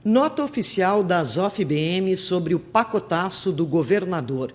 Nota oficial da ZOF-BM sobre o pacotaço do governador.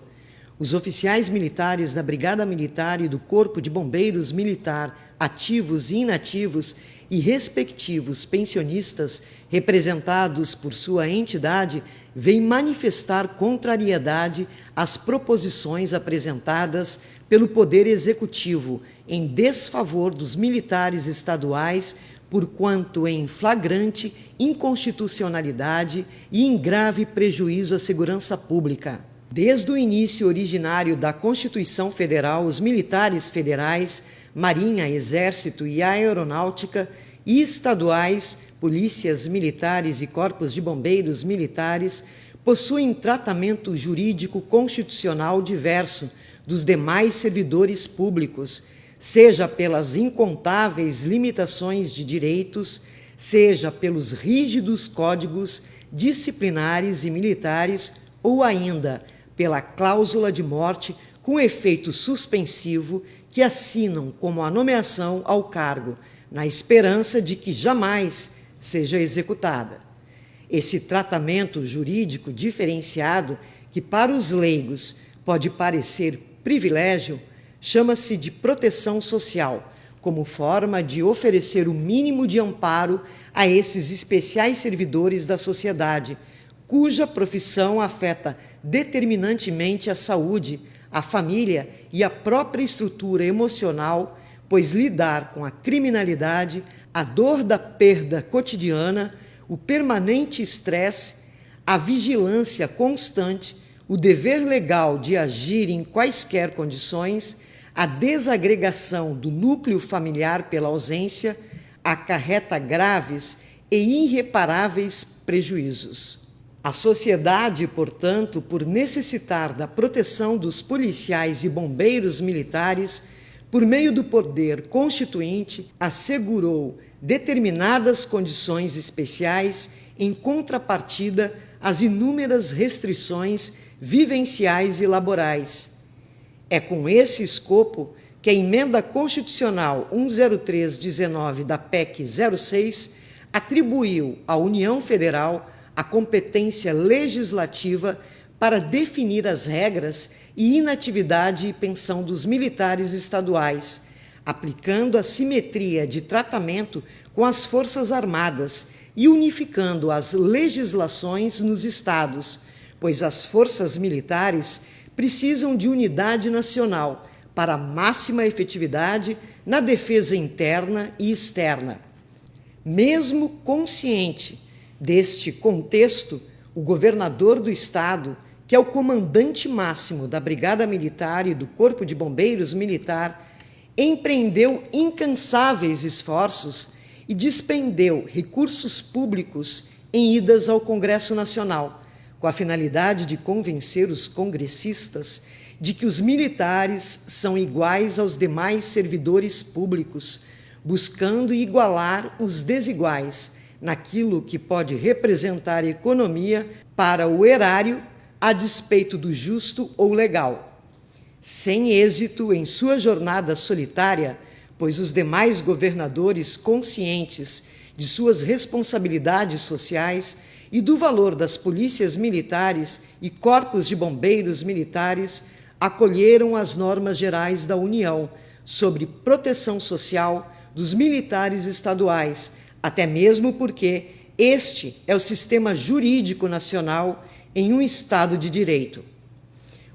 Os oficiais militares da Brigada Militar e do Corpo de Bombeiros Militar, ativos e inativos, e respectivos pensionistas, representados por sua entidade, vêm manifestar contrariedade às proposições apresentadas pelo Poder Executivo em desfavor dos militares estaduais, porquanto em flagrante inconstitucionalidade e em grave prejuízo à segurança pública. Desde o início originário da Constituição Federal, os militares federais, Marinha, Exército e Aeronáutica e estaduais, polícias militares e corpos de bombeiros militares possuem tratamento jurídico constitucional diverso dos demais servidores públicos, seja pelas incontáveis limitações de direitos, seja pelos rígidos códigos disciplinares e militares, ou ainda pela cláusula de morte com efeito suspensivo que assinam como a nomeação ao cargo, na esperança de que jamais seja executada. Esse tratamento jurídico diferenciado, que para os leigos pode parecer privilégio, chama-se de proteção social, como forma de oferecer o mínimo de amparo a esses especiais servidores da sociedade, cuja profissão afeta determinantemente a saúde, a família e a própria estrutura emocional, pois lidar com a criminalidade, a dor da perda cotidiana, o permanente estresse, a vigilância constante, o dever legal de agir em quaisquer condições, a desagregação do núcleo familiar pela ausência, acarreta graves e irreparáveis prejuízos. A sociedade, portanto, por necessitar da proteção dos policiais e bombeiros militares, por meio do poder constituinte, assegurou determinadas condições especiais em contrapartida às inúmeras restrições vivenciais e laborais. É com esse escopo que a Emenda Constitucional 10319 da PEC 06 atribuiu à União Federal a competência legislativa para definir as regras e inatividade e pensão dos militares estaduais, aplicando a simetria de tratamento com as Forças Armadas e unificando as legislações nos estados, pois as forças militares precisam de unidade nacional para máxima efetividade na defesa interna e externa. Mesmo consciente deste contexto, o governador do estado, que é o comandante máximo da Brigada Militar e do Corpo de Bombeiros Militar, empreendeu incansáveis esforços e despendeu recursos públicos em idas ao Congresso Nacional, com a finalidade de convencer os congressistas de que os militares são iguais aos demais servidores públicos, buscando igualar os desiguais naquilo que pode representar economia para o erário a despeito do justo ou legal. Sem êxito em sua jornada solitária, pois os demais governadores, conscientes de suas responsabilidades sociais e do valor das polícias militares e corpos de bombeiros militares, acolheram as normas gerais da União sobre proteção social dos militares estaduais, até mesmo porque este é o sistema jurídico nacional em um Estado de Direito.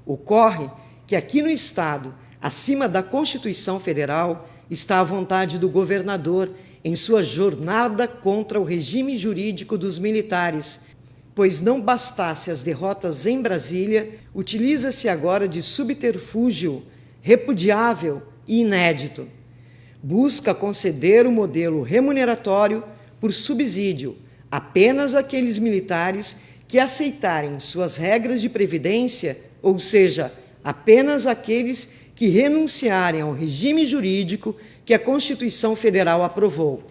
Ocorre que aqui no Estado, acima da Constituição Federal, está a vontade do governador em sua jornada contra o regime jurídico dos militares, pois não bastasse as derrotas em Brasília, utiliza-se agora de subterfúgio repudiável e inédito. Busca conceder o modelo remuneratório por subsídio apenas àqueles militares que aceitarem suas regras de previdência, ou seja, apenas àqueles que renunciarem ao regime jurídico que a Constituição Federal aprovou.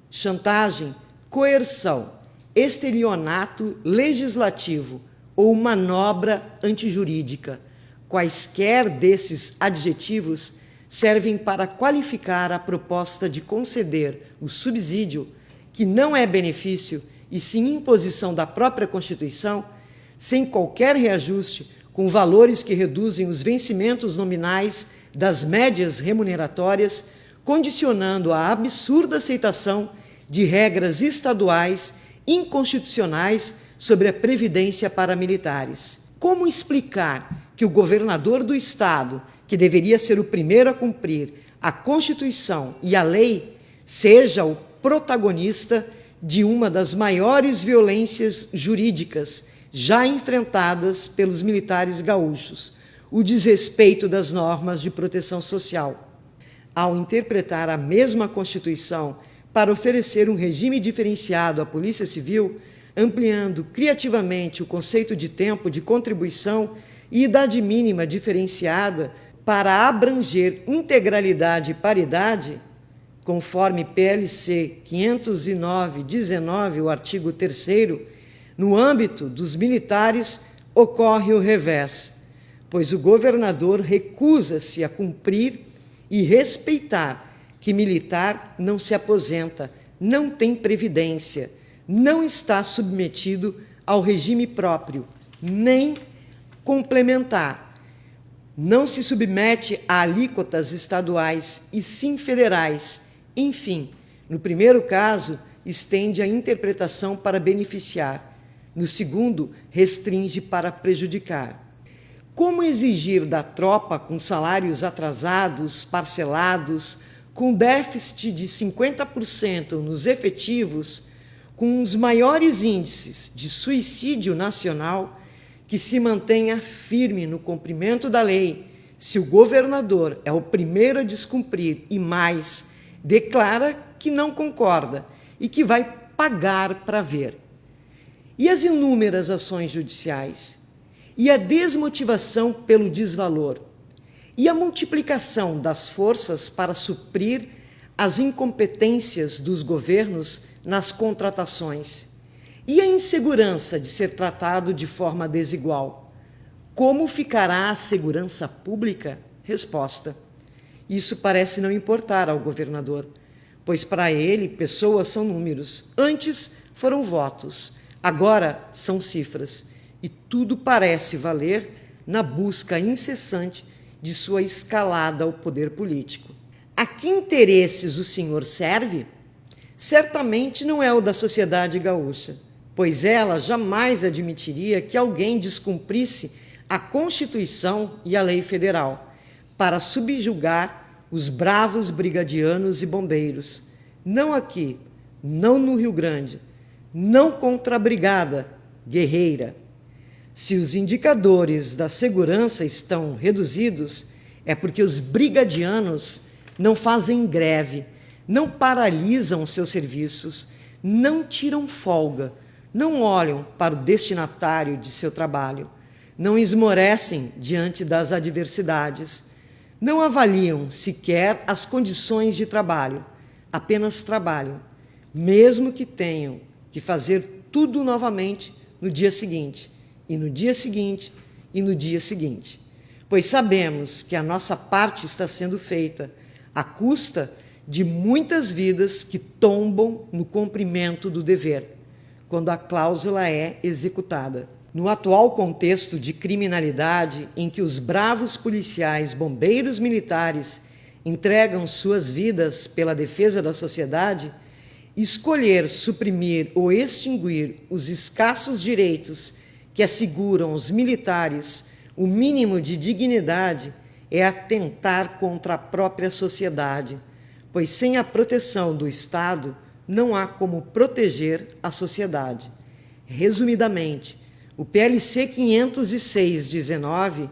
Chantagem, coerção, estelionato legislativo ou manobra antijurídica. Quaisquer desses adjetivos servem para qualificar a proposta de conceder o subsídio, que não é benefício e sim imposição da própria Constituição, sem qualquer reajuste, com valores que reduzem os vencimentos nominais das médias remuneratórias, condicionando a absurda aceitação de regras estaduais inconstitucionais sobre a previdência para militares. Como explicar que o governador do estado, que deveria ser o primeiro a cumprir a Constituição e a lei, seja o protagonista de uma das maiores violências jurídicas já enfrentadas pelos militares gaúchos, o desrespeito das normas de proteção social? Ao interpretar a mesma Constituição para oferecer um regime diferenciado à Polícia Civil, ampliando criativamente o conceito de tempo de contribuição e idade mínima diferenciada para abranger integralidade e paridade, conforme PLC 509-19, o artigo 3º, no âmbito dos militares ocorre o revés, pois o governador recusa-se a cumprir e respeitar que militar não se aposenta, não tem previdência, não está submetido ao regime próprio, nem complementar, não se submete a alíquotas estaduais e sim federais. Enfim, no primeiro caso, estende a interpretação para beneficiar, no segundo, restringe para prejudicar. Como exigir da tropa com salários atrasados, parcelados, com déficit de 50% nos efetivos, com os maiores índices de suicídio nacional, que se mantenha firme no cumprimento da lei, se o governador é o primeiro a descumprir e mais, declara que não concorda e que vai pagar para ver? E as inúmeras ações judiciais? E a desmotivação pelo desvalor? E a multiplicação das forças para suprir as incompetências dos governos nas contratações? E a insegurança de ser tratado de forma desigual? Como ficará a segurança pública? Resposta: isso parece não importar ao governador, pois para ele pessoas são números. Antes foram votos, agora são cifras. E tudo parece valer na busca incessante de sua escalada ao poder político. A que interesses o senhor serve? Certamente não é o da sociedade gaúcha, pois ela jamais admitiria que alguém descumprisse a Constituição e a lei federal para subjugar os bravos brigadianos e bombeiros. Não aqui, não no Rio Grande, não contra a brigada guerreira. Se os indicadores da segurança estão reduzidos, é porque os brigadianos não fazem greve, não paralisam seus serviços, não tiram folga, não olham para o destinatário de seu trabalho, não esmorecem diante das adversidades, não avaliam sequer as condições de trabalho, apenas trabalham, mesmo que tenham que fazer tudo novamente no dia seguinte, e no dia seguinte, e no dia seguinte. Pois sabemos que a nossa parte está sendo feita à custa de muitas vidas que tombam no cumprimento do dever, quando a cláusula é executada. No atual contexto de criminalidade, em que os bravos policiais, bombeiros militares entregam suas vidas pela defesa da sociedade, escolher suprimir ou extinguir os escassos direitos que asseguram aos militares o mínimo de dignidade é atentar contra a própria sociedade, pois sem a proteção do Estado não há como proteger a sociedade. Resumidamente, o PLC 506-19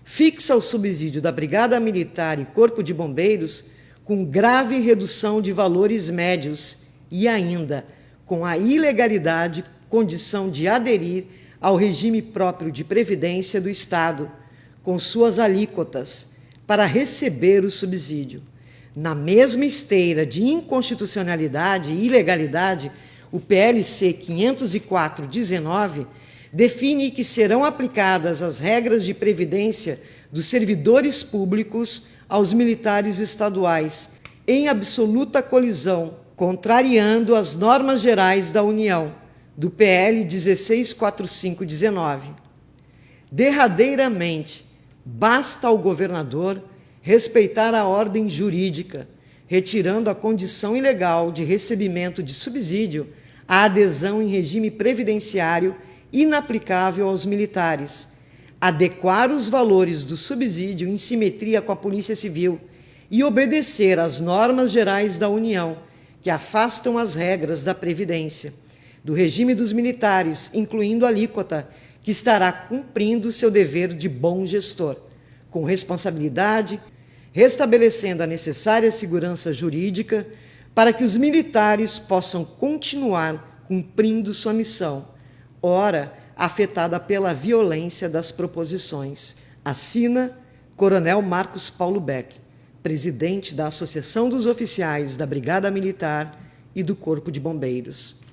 fixa o subsídio da Brigada Militar e Corpo de Bombeiros com grave redução de valores médios e ainda com a ilegalidade condição de aderir ao regime próprio de previdência do Estado, com suas alíquotas, para receber o subsídio. Na mesma esteira de inconstitucionalidade e ilegalidade, o PLC 504-19 define que serão aplicadas as regras de previdência dos servidores públicos aos militares estaduais, em absoluta colisão, contrariando as normas gerais da União, do PL 164519. Derradeiramente, basta ao governador respeitar a ordem jurídica, retirando a condição ilegal de recebimento de subsídio à adesão em regime previdenciário inaplicável aos militares, adequar os valores do subsídio em simetria com a Polícia Civil e obedecer às normas gerais da União, que afastam as regras da Previdência, do regime dos militares, incluindo a alíquota, que estará cumprindo seu dever de bom gestor, com responsabilidade, restabelecendo a necessária segurança jurídica para que os militares possam continuar cumprindo sua missão, ora afetada pela violência das proposições. Assina Coronel Marcos Paulo Beck, presidente da Associação dos Oficiais da Brigada Militar e do Corpo de Bombeiros.